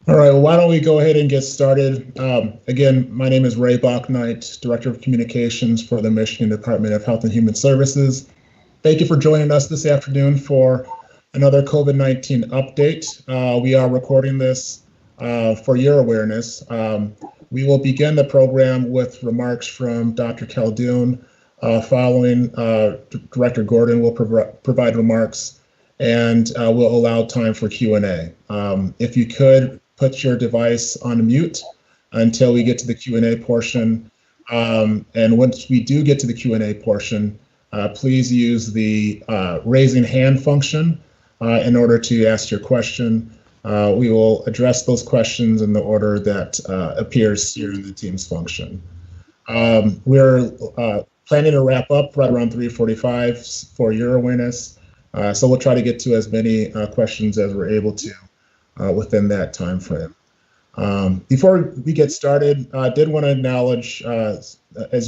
All right, well, why don't we go ahead and get started? Again, my name is Ray Bachnight, Director of Communications for the Michigan Department of Health and Human Services. Thank you for joining us this afternoon for another COVID-19 update. We are recording this for your awareness. We will begin the program with remarks from Dr. Khaldun. Following, Director Gordon will provide remarks, and we'll allow time for Q&A. If you could put your device on mute until we get to the Q&A portion. And once we do get to the Q&A portion, please use the raising hand function in order to ask your question. We will address those questions in the order that appears here in the Teams function. We're planning to wrap up right around 3:45 for your awareness. So we'll try to get to as many questions as we're able to within that time frame. Before we get started, I did want to acknowledge, as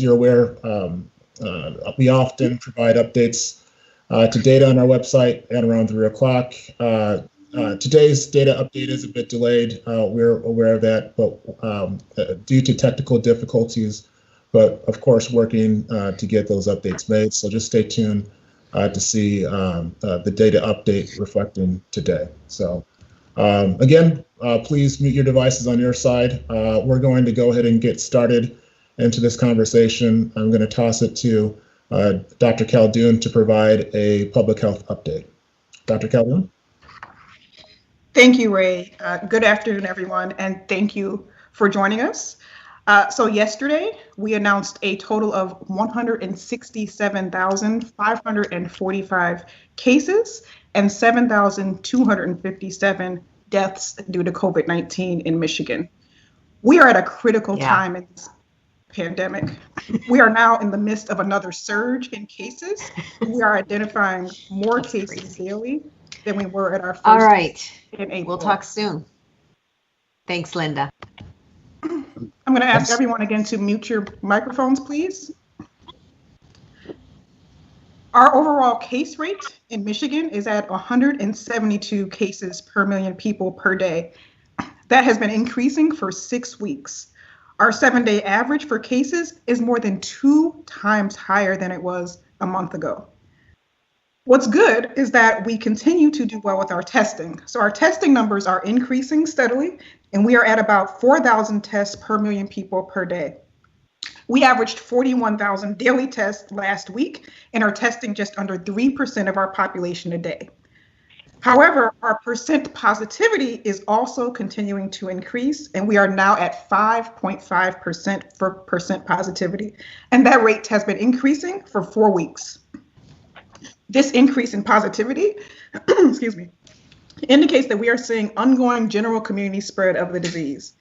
you're aware, we often provide updates to data on our website at around 3 o'clock. Today's data update is a bit delayed. We're aware of that, but due to technical difficulties, but of course working to get those updates made. So just stay tuned to see the data update reflecting today. So again, please mute your devices on your side. We're going to go ahead and get started into this conversation. I'm going to toss it to Dr. Khaldun to provide a public health update. Dr. Khaldun? Thank you, Ray. Good afternoon, everyone, and thank you for joining us. So yesterday, we announced a total of 167,545 cases and 7,257 deaths due to COVID-19 in Michigan. We are at a critical time in this pandemic. We are now in the midst of another surge in cases. We are identifying more cases daily than we were at our first. All right. In April. We'll talk soon. Thanks, Linda. I'm going to ask everyone again to mute your microphones, please. Our overall case rate in Michigan is at 172 cases per million people per day. That has been increasing for 6 weeks. Our 7-day average for cases is more than 2 times higher than it was a month ago. What's good is that we continue to do well with our testing. So our testing numbers are increasing steadily, and we are at about 4,000 tests per million people per day. We averaged 41,000 daily tests last week and are testing just under 3% of our population a day. However, our percent positivity is also continuing to increase, and we are now at 5.5% for percent positivity. And that rate has been increasing for 4 weeks. This increase in positivity, excuse me, indicates that we are seeing ongoing general community spread of the disease.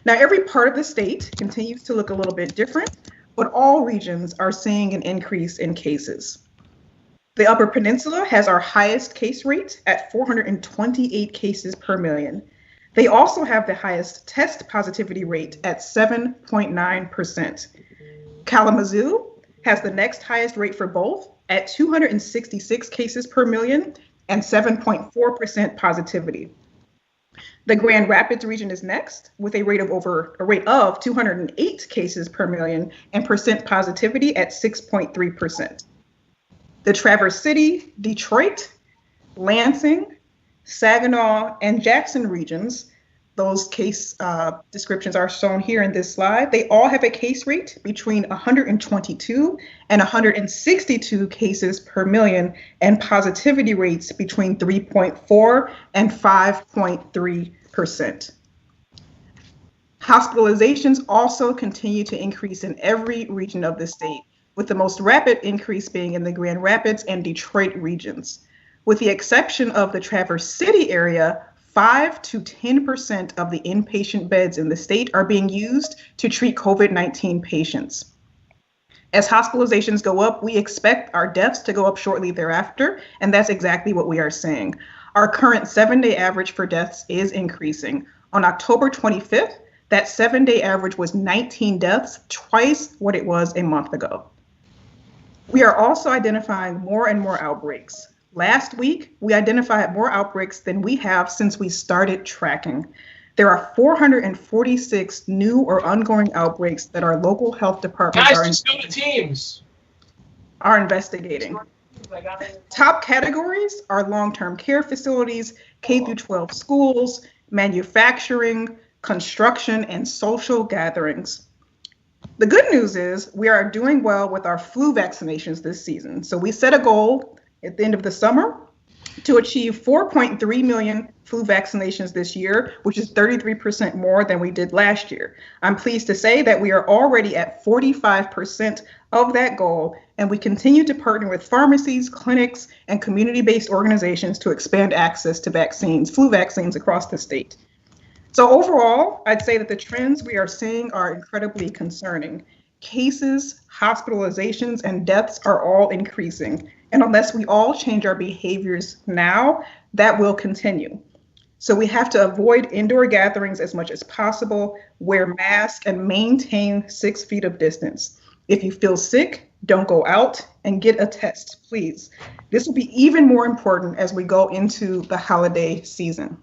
Now, every part of the state continues to look a little bit different, but all regions are seeing an increase in cases. The Upper Peninsula has our highest case rate at 428 cases per million. They also have the highest test positivity rate at 7.9%. Kalamazoo has the next highest rate for both at 266 cases per million and 7.4% positivity. The Grand Rapids region is next with a rate of 208 cases per million and percent positivity at 6.3%. The Traverse City, Detroit, Lansing, Saginaw, and Jackson regions, those case descriptions are shown here in this slide. They all have a case rate between 122 and 162 cases per million and positivity rates between 3.4 and 5.3%. Hospitalizations also continue to increase in every region of the state, with the most rapid increase being in the Grand Rapids and Detroit regions. With the exception of the Traverse City area, 5 to 10% of the inpatient beds in the state are being used to treat COVID-19 patients. As hospitalizations go up, we expect our deaths to go up shortly thereafter, and that's exactly what we are seeing. Our current 7-day average for deaths is increasing. On October 25th, that 7-day average was 19 deaths, twice what it was a month ago. We are also identifying more and more outbreaks. Last week, we identified more outbreaks than we have since we started tracking. There are 446 new or ongoing outbreaks that our local health departments are investigating. Top categories are long-term care facilities, K-12 schools, manufacturing, construction, and social gatherings. The good news is we are doing well with our flu vaccinations this season. So we set a goal at the end of the summer to achieve 4.3 million flu vaccinations this year, which is 33% more than we did last year. I'm pleased to say that we are already at 45% of that goal, and we continue to partner with pharmacies, clinics, and community-based organizations to expand access to vaccines, flu vaccines across the state. So overall, I'd say that the trends we are seeing are incredibly concerning. Cases, hospitalizations, and deaths are all increasing. And unless we all change our behaviors now, that will continue. So we have to avoid indoor gatherings as much as possible, wear masks, and maintain 6 feet of distance. If you feel sick, don't go out, and get a test, please. This will be even more important as we go into the holiday season.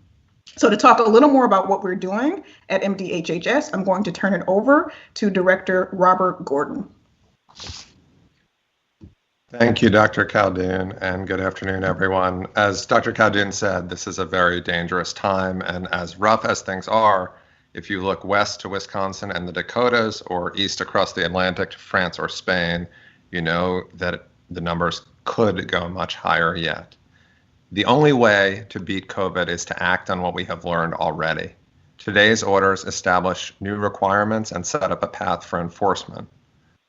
So to talk a little more about what we're doing at MDHHS, I'm going to turn it over to Director Robert Gordon. Thank you, Dr. Khaldun, and good afternoon, everyone. As Dr. Khaldun said, this is a very dangerous time, and as rough as things are, if you look west to Wisconsin and the Dakotas, or east across the Atlantic to France or Spain, you know that the numbers could go much higher yet. The only way to beat COVID is to act on what we have learned already. Today's orders establish new requirements and set up a path for enforcement.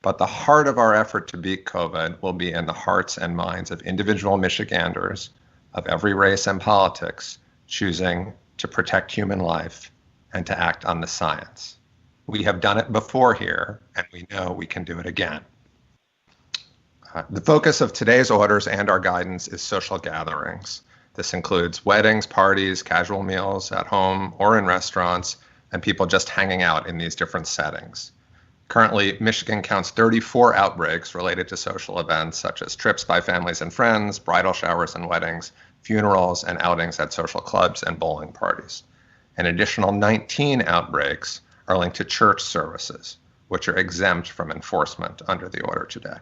But the heart of our effort to beat COVID will be in the hearts and minds of individual Michiganders of every race and politics choosing to protect human life and to act on the science. We have done it before here, and we know we can do it again. The focus of today's orders and our guidance is social gatherings. This includes weddings, parties, casual meals at home or in restaurants, and people just hanging out in these different settings. Currently, Michigan counts 34 outbreaks related to social events such as trips by families and friends, bridal showers and weddings, funerals, and outings at social clubs and bowling parties. An additional 19 outbreaks are linked to church services, which are exempt from enforcement under the order today.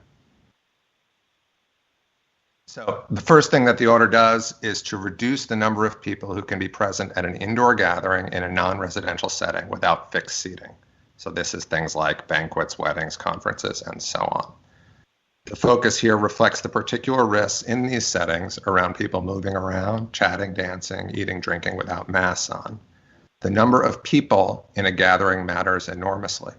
So the first thing that the order does is to reduce the number of people who can be present at an indoor gathering in a non-residential setting without fixed seating. So this is things like banquets, weddings, conferences, and so on. The focus here reflects the particular risks in these settings around people moving around, chatting, dancing, eating, drinking without masks on. The number of people in a gathering matters enormously.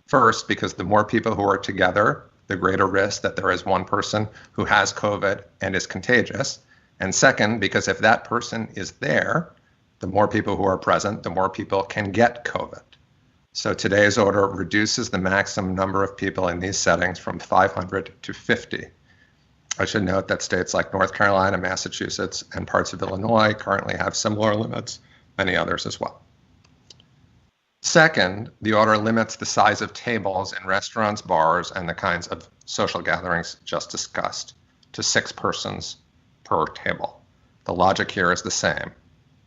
First, because the more people who are together, the greater risk that there is one person who has COVID and is contagious. And second, because if that person is there, the more people who are present, the more people can get COVID. So today's order reduces the maximum number of people in these settings from 500 to 50. I should note that states like North Carolina, Massachusetts, and parts of Illinois currently have similar limits, many others as well. Second, the order limits the size of tables in restaurants, bars, and the kinds of social gatherings just discussed to 6 persons per table. The logic here is the same.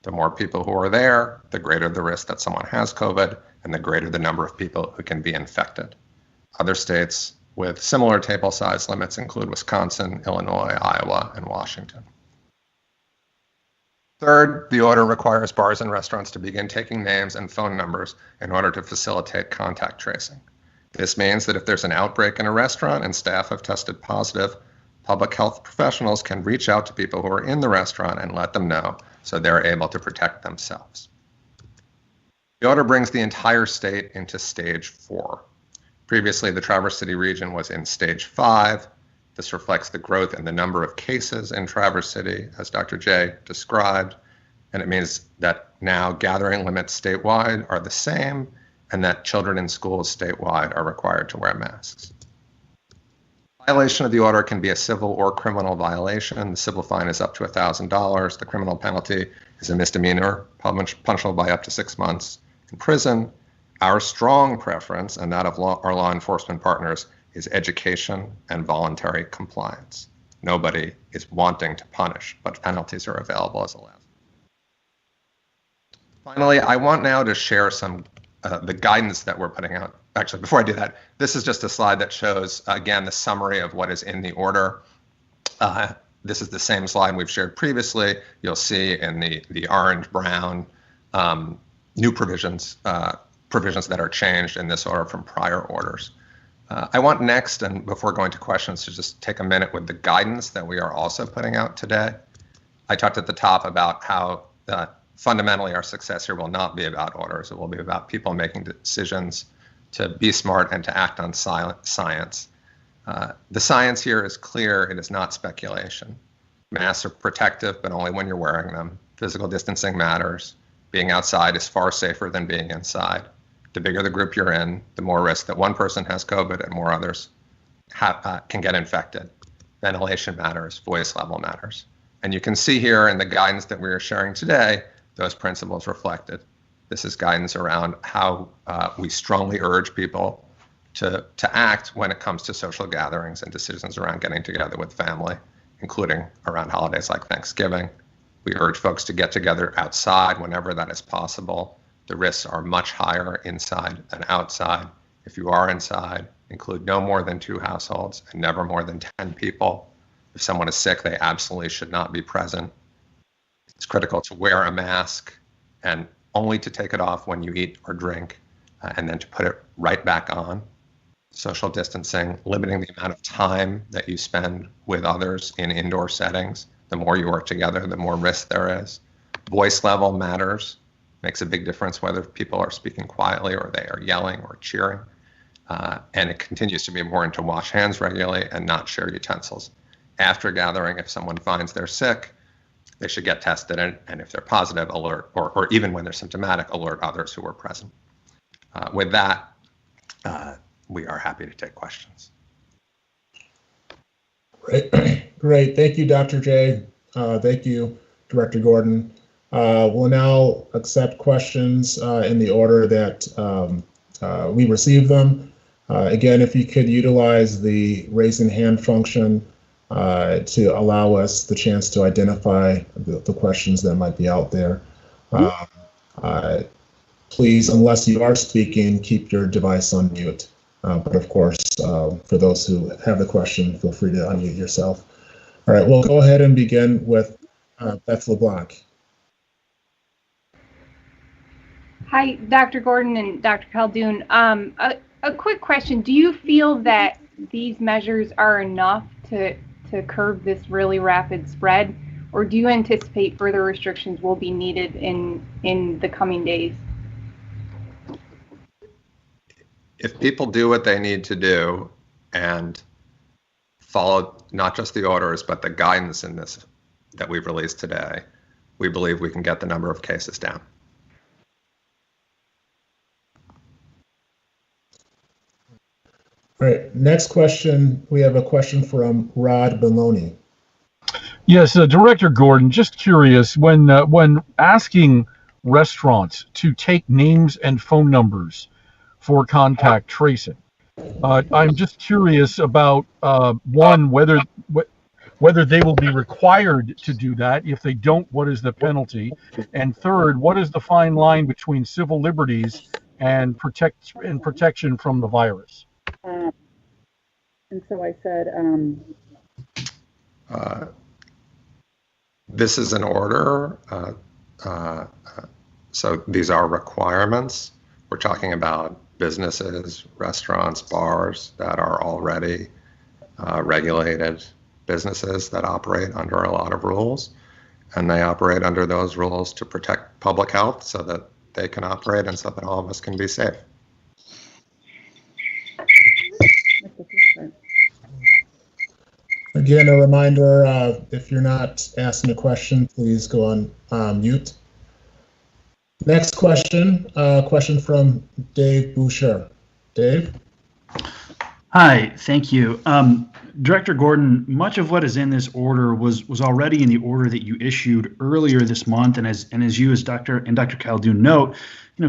The more people who are there, the greater the risk that someone has COVID, and the greater the number of people who can be infected. Other states with similar table size limits include Wisconsin, Illinois, Iowa, and Washington. Third, the order requires bars and restaurants to begin taking names and phone numbers in order to facilitate contact tracing. This means that if there's an outbreak in a restaurant and staff have tested positive, public health professionals can reach out to people who are in the restaurant and let them know so they're able to protect themselves. The order brings the entire state into stage 4. Previously, the Traverse City region was in stage 5. This reflects the growth in the number of cases in Traverse City, as Dr. J described, and it means that now gathering limits statewide are the same, and that children in schools statewide are required to wear masks. Violation of the order can be a civil or criminal violation. The civil fine is up to $1,000. The criminal penalty is a misdemeanor, punishable by up to 6 months in prison. Our strong preference, and that of our law enforcement partners, is education and voluntary compliance. Nobody is wanting to punish, but penalties are available as a last. Finally, I want now to share some the guidance that we're putting out. Actually, before I do that, this is just a slide that shows, again, the summary of what is in the order. This is the same slide we've shared previously. You'll see in the orange-brown new provisions that are changed in this order from prior orders. I want next, and before going to questions, to just take a minute with the guidance that we are also putting out today. I talked at the top about how fundamentally our success here will not be about orders. It will be about people making decisions to be smart and to act on science. The science here is clear. It is not speculation. Masks are protective, but only when you're wearing them. Physical distancing matters. Being outside is far safer than being inside. The bigger the group you're in, the more risk that one person has COVID and more others can get infected. Ventilation matters, voice level matters. And you can see here in the guidance that we are sharing today, those principles reflected. This is guidance around how we strongly urge people to act when it comes to social gatherings and decisions around getting together with family, including around holidays like Thanksgiving. We urge folks to get together outside whenever that is possible. The risks are much higher inside than outside. If you are inside, include no more than 2 households and never more than 10 people. If someone is sick, they absolutely should not be present. It's critical to wear a mask and only to take it off when you eat or drink, and then to put it right back on. Social distancing, limiting the amount of time that you spend with others in indoor settings. The more you work together, the more risk there is. Voice level matters. Makes a big difference whether people are speaking quietly or they are yelling or cheering. And it continues to be important to wash hands regularly and not share utensils. After gathering, if someone finds they're sick, they should get tested, and if they're positive, alert, or even when they're symptomatic, alert others who are present. With that, we are happy to take questions. Great. Thank you, Dr. J. Thank you, Director Gordon. We'll now accept questions in the order that we received them. Again, if you could utilize the raising hand function to allow us the chance to identify the questions that might be out there. Please, unless you are speaking, keep your device on mute. But of course, for those who have the question, feel free to unmute yourself. All right, we'll go ahead and begin with Beth LeBlanc. Hi, Dr. Gordon and Dr. Khaldun. A quick question. Do you feel that these measures are enough to curb this really rapid spread, or do you anticipate further restrictions will be needed in the coming days? If people do what they need to do and follow not just the orders, but the guidance in this that we've released today, we believe we can get the number of cases down. All right, next question. We have a question from Rod Baloney. Yes, Director Gordon, just curious, when asking restaurants to take names and phone numbers for contact tracing, I'm just curious about, one, whether they will be required to do that. If they don't, what is the penalty? And third, what is the fine line between civil liberties and protection from the virus? And so I said, this is an order, so these are requirements. We're talking about businesses, restaurants, bars that are already regulated businesses that operate under a lot of rules, and they operate under those rules to protect public health so that they can operate and so that all of us can be safe. Again, a reminder, if you're not asking a question, please go on mute. Next question, question from Dave Boucher. Dave? Hi, thank you. Director Gordon, much of what is in this order was already in the order that you issued earlier this month, and as you, as Dr. Khaldun note,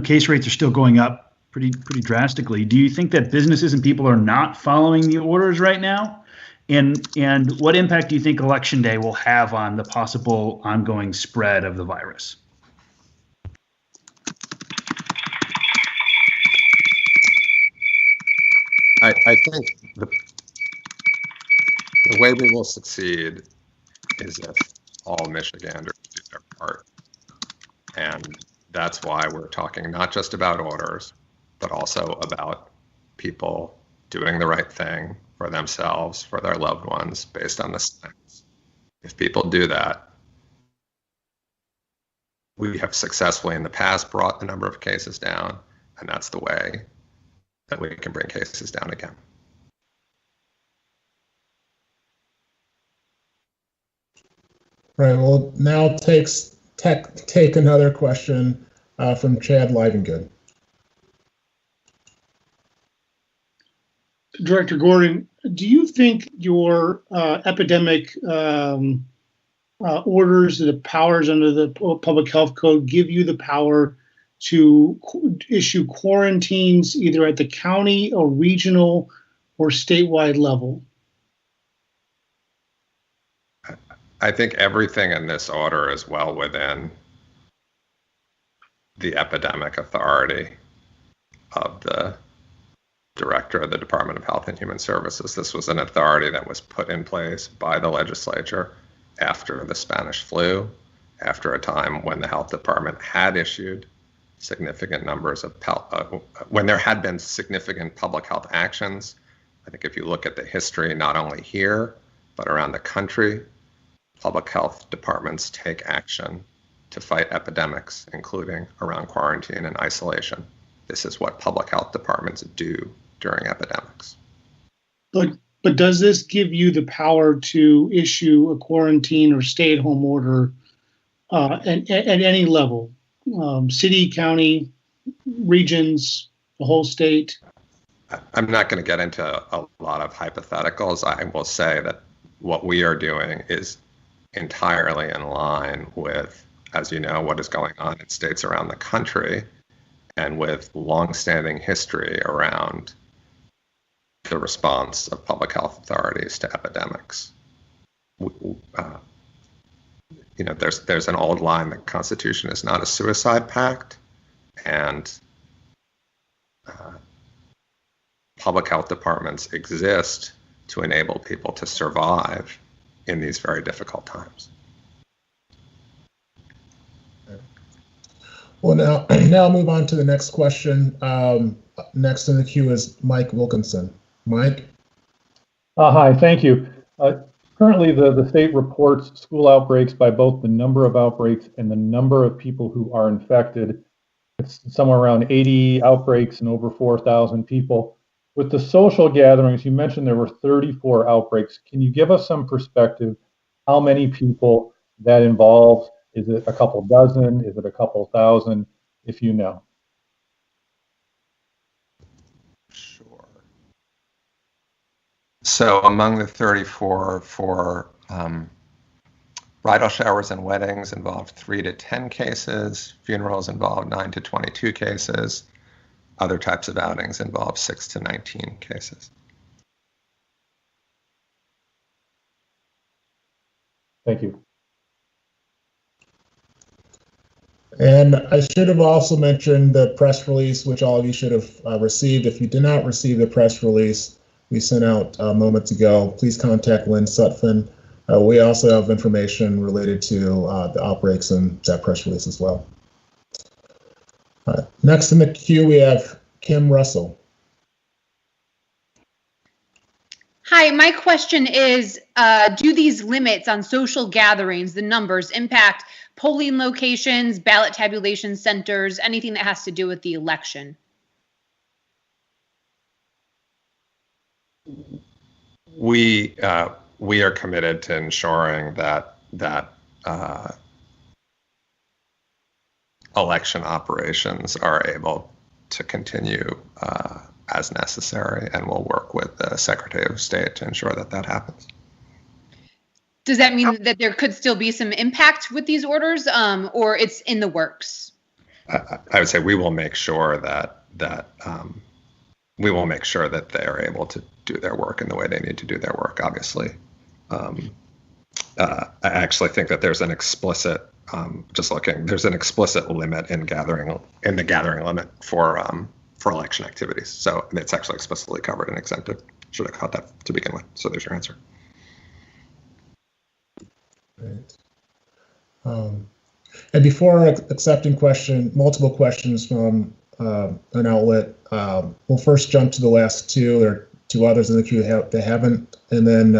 case rates are still going up pretty drastically. Do you think that businesses and people are not following the orders right now? And what impact do you think Election Day will have on the possible ongoing spread of the virus? I think the way we will succeed is if all Michiganders do their part. And that's why we're talking not just about orders, but also about people doing the right thing for themselves, for their loved ones, based on the science. If people do that, we have successfully in the past brought the number of cases down, and that's the way that we can bring cases down again. Right. Well, now take another question from Chad Livengood. Director Gordon, do you think your epidemic orders, the powers under the Public Health Code, give you the power to issue quarantines either at the county or regional or statewide level? I think everything in this order is well within the epidemic authority of the Director of the Department of Health and Human Services. This was an authority that was put in place by the legislature after the Spanish flu, after a time when the health department had issued significant numbers of, when there had been significant public health actions. I think if you look at the history, not only here, but around the country, public health departments take action to fight epidemics, including around quarantine and isolation. This is what public health departments do during epidemics. But does this give you the power to issue a quarantine or stay-at-home order at any level? City, county, regions, the whole state? I'm not going to get into a lot of hypotheticals. I will say that what we are doing is entirely in line with, as you know, what is going on in states around the country and with longstanding history around the response of public health authorities to epidemics. There's an old line: the Constitution is not a suicide pact, and public health departments exist to enable people to survive in these very difficult times. Well, now move on to the next question. Next in the queue is Mike Wilkinson. Mike? Hi, thank you. Currently, the state reports school outbreaks by both the number of outbreaks and the number of people who are infected. It's somewhere around 80 outbreaks and over 4,000 people. With the social gatherings, you mentioned there were 34 outbreaks. Can you give us some perspective how many people that involves? Is it a couple dozen? Is it a couple thousand, if you know? Sure. So among the 34 for bridal showers and weddings involved 3 to 10 cases, funerals involved 9 to 22 cases, other types of outings involved 6 to 19 cases. Thank you. And I should have also mentioned the press release, which all of you should have received. If you did not receive the press release we sent out moments ago, please contact Lynn Sutphin. We also have information related to the outbreaks in that press release as well. Next in the queue, we have Kim Russell. Hi, my question is, do these limits on social gatherings, the numbers, impact polling locations, ballot tabulation centers, anything that has to do with the election? We are committed to ensuring that election operations are able to continue as necessary, and we'll work with the Secretary of State to ensure that that happens. Does that mean that there could still be some impact with these orders, or it's in the works? I would say we will make sure that we will make sure that they are able to do their work in the way they need to do their work. Obviously, I actually think that there's an explicit there's an explicit limit in the gathering limit for for election activities. So it's actually explicitly covered and exempted. Should have caught that to begin with. So there's your answer. Right. And before accepting multiple questions from an outlet, we'll first jump to the last two. There are two others in the queue that haven't, and then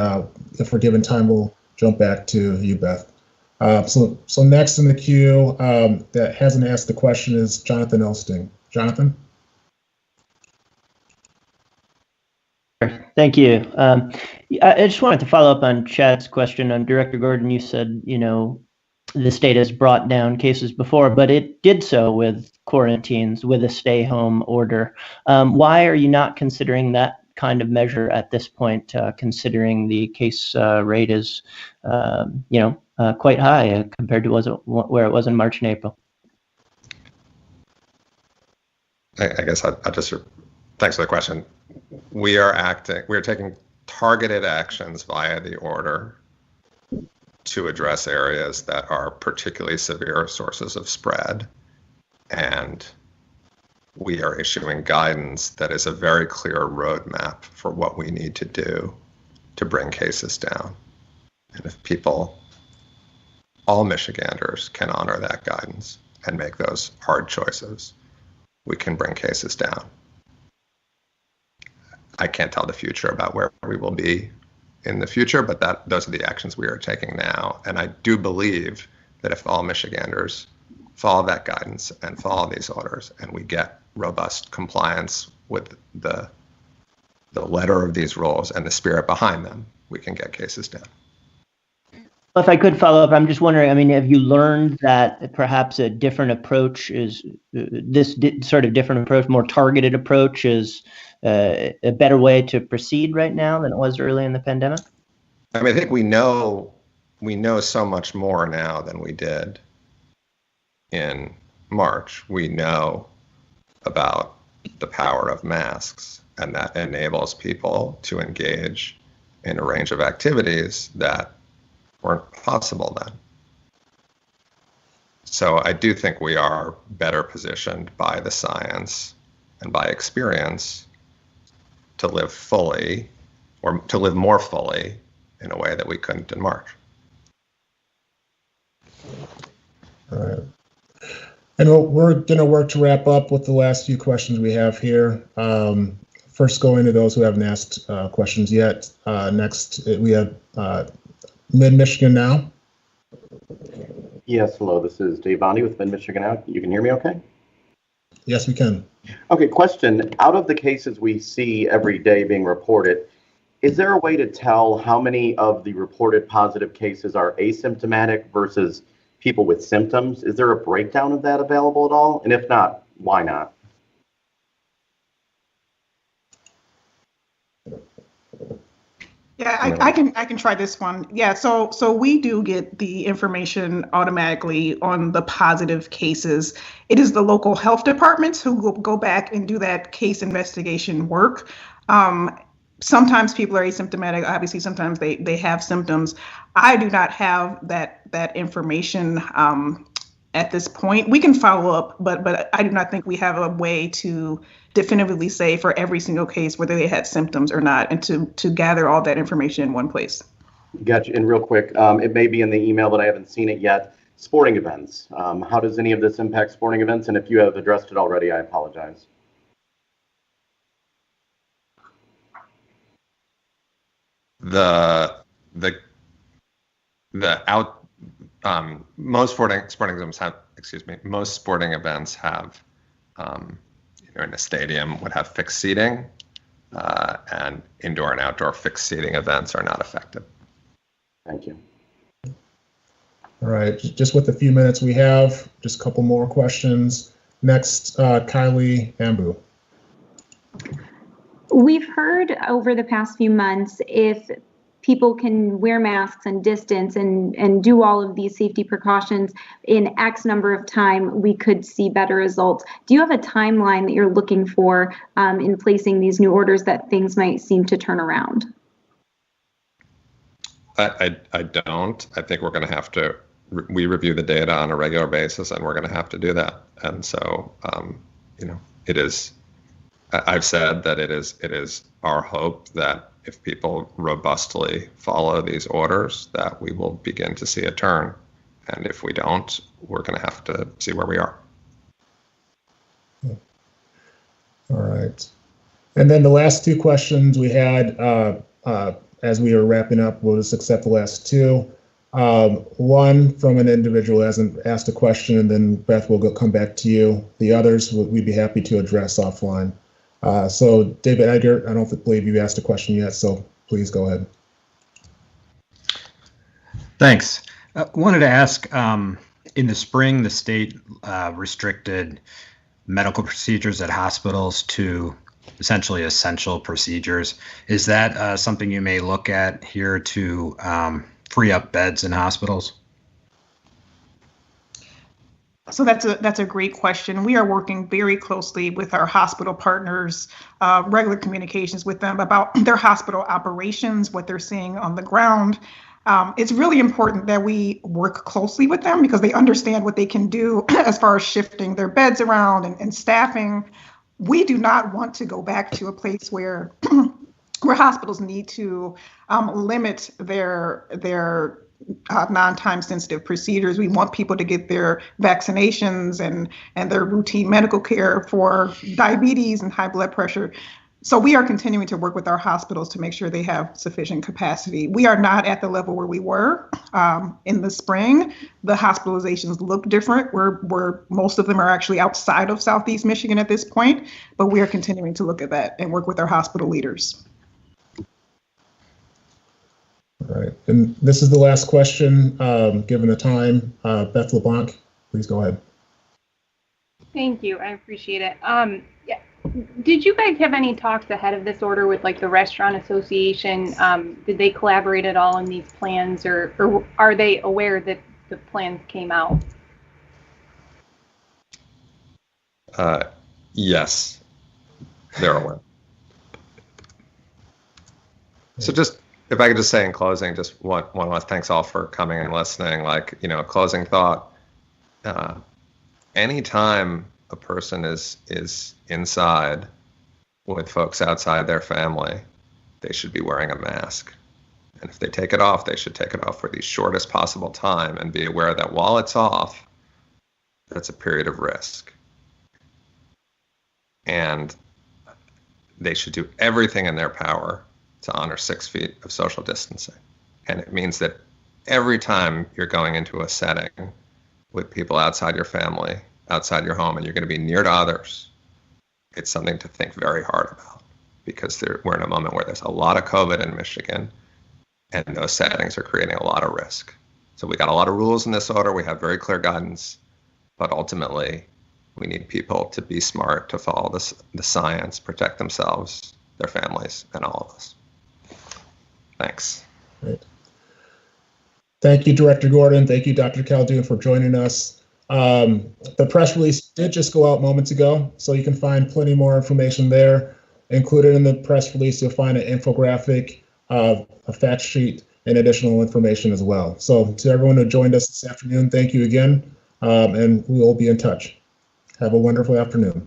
if we're given time, we'll jump back to you, Beth. So next in the queue that hasn't asked the question is Jonathan Elsting. Jonathan? Thank you. I just wanted to follow up on Chad's question on Director Gordon. You said, the state has brought down cases before, but it did so with quarantines, with a stay-home order. Why are you not considering that kind of measure at this point, considering the case rate is, quite high compared to where it was in March and April? I guess I just, thanks for the question. We're taking targeted actions via the order to address areas that are particularly severe sources of spread. And we are issuing guidance that is a very clear roadmap for what we need to do to bring cases down. And if all Michiganders can honor that guidance and make those hard choices, we can bring cases down. I can't tell the future about where we will be in the future, but those are the actions we are taking now. And I do believe that if all Michiganders follow that guidance and follow these orders, and we get robust compliance with the letter of these rules and the spirit behind them, we can get cases down. If I could follow up, I'm just wondering, have you learned that perhaps a different approach is, different approach, more targeted approach is a better way to proceed right now than it was early in the pandemic? I think we know so much more now than we did in March. We know about the power of masks, and that enables people to engage in a range of activities that weren't possible then. So I do think we are better positioned by the science and by experience to live fully, or to live more fully, in a way that we couldn't in March. All right. And we're going to work to wrap up with the last few questions we have here. First, going to those who haven't asked questions yet. Next, we have Mid-Michigan Now. Yes, hello, this is Dave Bondi with Mid-Michigan Now. You can hear me okay? Yes, we can. Okay, question. Out of the cases we see every day being reported, is there a way to tell how many of the reported positive cases are asymptomatic versus people with symptoms? Is there a breakdown of that available at all? And if not, why not? Yeah, I can try this one. Yeah, so we do get the information automatically on the positive cases. It is the local health departments who will go back and do that case investigation work. Sometimes people are asymptomatic. Obviously, sometimes they have symptoms. I do not have that information at this point. We can follow up, but I do not think we have a way to definitively say for every single case whether they had symptoms or not, and to gather all that information in one place. Gotcha. And real quick, it may be in the email, but I haven't seen it yet. Sporting events. How does any of this impact sporting events? And if you have addressed it already, I apologize. Most sporting events have, most sporting events have, in a stadium would have fixed seating, and indoor and outdoor fixed seating events are not affected. Thank you. All right, just with the few minutes we have, just a couple more questions. Next, Kylie Ambu. We've heard over the past few months, if people can wear masks and distance and do all of these safety precautions in X number of time, we could see better results. Do you have a timeline that you're looking for in placing these new orders that things might seem to turn around? I don't. I think we're going to have to, we review the data on a regular basis, and we're going to have to do that. And so, it is I've said that it is our hope that if people robustly follow these orders, that we will begin to see a turn. And if we don't, we're going to have to see where we are. All right. And then the last two questions we had, as we are wrapping up, we'll just accept the last two. One from an individual who hasn't asked a question, and then Beth will come back to you. The others we'd be happy to address offline. So David Edgar, I don't believe you asked a question yet, so please go ahead. Thanks. Wanted to ask, in the spring, the state restricted medical procedures at hospitals to essentially essential procedures. Is that something you may look at here to free up beds in hospitals? So that's a great question. We are working very closely with our hospital partners, regular communications with them about their hospital operations, what they're seeing on the ground. It's really important that we work closely with them because they understand what they can do as far as shifting their beds around and staffing. We do not want to go back to a place where where hospitals need to limit their non-time sensitive procedures. We want people to get their vaccinations and their routine medical care for diabetes and high blood pressure. So we are continuing to work with our hospitals to make sure they have sufficient capacity. We are not at the level where we were in the spring. The hospitalizations look different. We're most of them are actually outside of Southeast Michigan at this point, but we are continuing to look at that and work with our hospital leaders. All right, and this is the last question, given the time. Beth LeBlanc, please go ahead. Thank you, I appreciate it. Yeah. Did you guys have any talks ahead of this order with like the restaurant association? Did they collaborate at all in these plans, or are they aware that the plans came out? Yes, they're aware. So just, if I could just say in closing, just one last thanks all for coming and listening. Like, you know, closing thought, anytime a person is inside with folks outside their family, they should be wearing a mask. And if they take it off, they should take it off for the shortest possible time and be aware that while it's off, that's a period of risk. And they should do everything in their power to honor 6 feet of social distancing. And it means that every time you're going into a setting with people outside your family, outside your home, and you're going to be near to others, it's something to think very hard about, because we're in a moment where there's a lot of COVID in Michigan, and those settings are creating a lot of risk. So we got a lot of rules in this order. We have very clear guidance, but ultimately we need people to be smart, to follow the science, protect themselves, their families, and all of us. Thanks. Great. Thank you, Director Gordon. Thank you, Dr. Khaldun, for joining us. The press release did just go out moments ago, so you can find plenty more information there. Included in the press release, you'll find an infographic, a fact sheet, and additional information as well. So to everyone who joined us this afternoon, thank you again, and we will be in touch. Have a wonderful afternoon.